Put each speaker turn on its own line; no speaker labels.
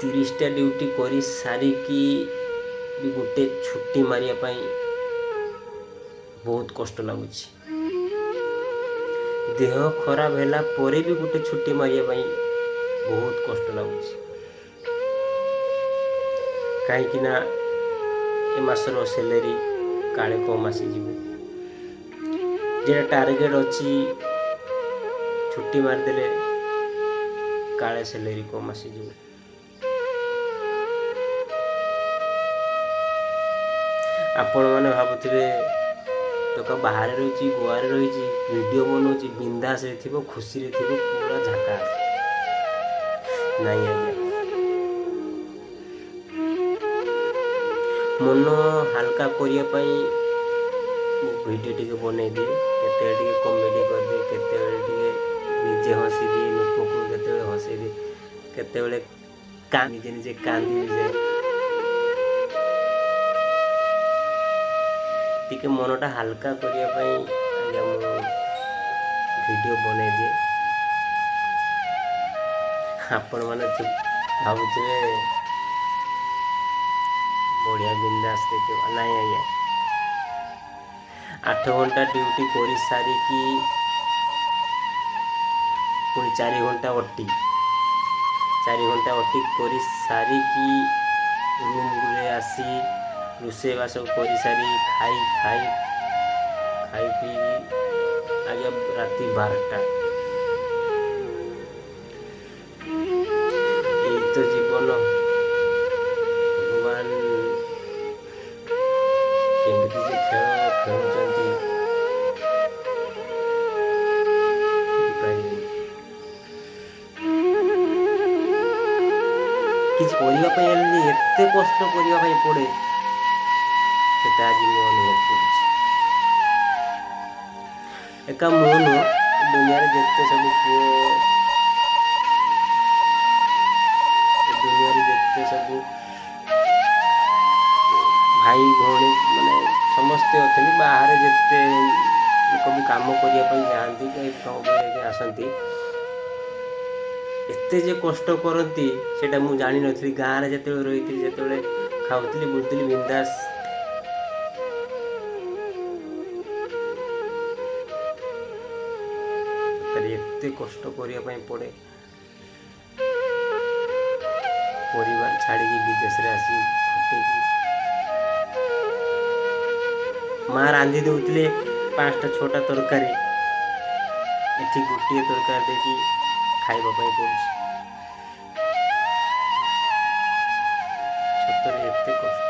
30ଟା duty କରି ସାରିକି ବି ଗୋଟେ ଛୁଟି ମାରିବା ପାଇଁ ବହୁତ କଷ୍ଟ ଲାଗୁଛି। ଦେହ ଖରାପ ହେଲା ପରେ ବି ଗୋଟେ ଛୁଟି ମାରିବା ପାଇଁ ବହୁତ କଷ୍ଟ ଲାଗୁଛି। କାହିଁକି ନା ଏ ମାସର ସାଲାରୀ କାଳେ କମ୍ ଆସିଯିବ। যেটা টার্গেট ଅଛି ଛୁଟି ମାରିଦେଲେ କାଳେ ସାଲାରୀ କମ୍ ଆସିଯିବ। ଆପଣମାନେ ଭାବୁଥିବେ ଟୋକା ବାହାରେ ରହିଛି, ଗୋଆରେ ରହିଛି, ଭିଡ଼ିଓ ବନଉଛି, ବିନ୍ଦାସରେ ଥିବ, ଖୁସିରେ ଥିବ, ପୁରା ଝାକାସ୍। ନାଇଁ ଆଜ୍ଞା, ମନ ହାଲକା କରିବା ପାଇଁ ମୁଁ ଭିଡ଼ିଓ ଟିକେ ବନେଇଦିଏ, କେତେବେଳେ ଟିକେ କମେଡ଼ି କରିଦିଏ, କେତେବେଳେ ଟିକେ ନିଜେ ହସିଦିଏ, ଲୋକକୁ କେତେବେଳେ ହସେଇଦିଏ, କେତେବେଳେ ନିଜେ ନିଜେ କାନ୍ଦି ବି ଯାଏ। ଟିକେ ମନଟା ହାଲକା କରିବା ପାଇଁ ଆଜ୍ଞା ମୁଁ ଭିଡ଼ିଓ ବନେଇଦିଏ। ଆପଣମାନେ ଭାବୁଥିବେ ବଢ଼ିଆ ବିନ୍ଦାସ ଦେଖିବ। ନାଇଁ ଆଜ୍ଞା, 8 ଘଣ୍ଟା ଡ୍ୟୁଟି କରି ସାରିକି ପୁଣି 4 ଘଣ୍ଟା ଓଟି, 4 ଘଣ୍ଟା ଓଟି କରି ସାରିକି ରୁମ୍ରେ ଆସି ରୋଷେଇବାସ କରିସାରି ଖାଇ ପିଇକି ଆଜ୍ଞା ରାତି 12ଟା। ଏଇ ତ ଜୀବନ। ଭଗବାନ କେମିତି ଯେ ଖେଳ ଖେଳୁଛନ୍ତି କହିପାରିବିନି। କିଛି କରିବା ପାଇଁ ହେଲେ ଯେ ଏତେ କଷ୍ଟ କରିବା ପାଇଁ ପଡ଼େ ସେଟା ଆଜି ମୁଁ ଅନୁଭବ କରୁଛି। ଏକା ମୁଁ ନୁହଁ, ଦୁନିଆରେ ଯେତେ ସବୁ ପୁଅ, ଦୁନିଆରେ ଯେତେ ସବୁ ଭାଇ ଭଉଣୀ ମାନେ ସମସ୍ତେ ଅଛନ୍ତି, ବାହାରେ ଯେତେ ଲୋକ ବି କାମ କରିବା ପାଇଁ ଯାଆନ୍ତି, କାମ କରିବା ଆସନ୍ତି, ଏତେ ଯେ କଷ୍ଟ କରନ୍ତି ସେଇଟା ମୁଁ ଜାଣିନଥିଲି। ଗାଁରେ ଯେତେବେଳେ ରହିଥିଲି, ଯେତେବେଳେ ଖାଉଥିଲି, ବୁଲୁଥିଲି ବିନ୍ଦାସ, ଏତେ କଷ୍ଟ କରିବା ପାଇଁ ପଡ଼େ। ପରିବାର ଛାଡ଼ିକି ବିଦେଶରେ ଆସି ଖଟେଇକି ମା ରାନ୍ଧି ଦେଉଥିଲେ 5ଟା 6ଟା ତରକାରୀ, ଏଠି ଗୋଟିଏ ତରକାରୀ ଦେଇକି ଖାଇବା ପାଇଁ ପଡ଼ୁଛି। ସତରେ ଏତେ କଷ୍ଟ।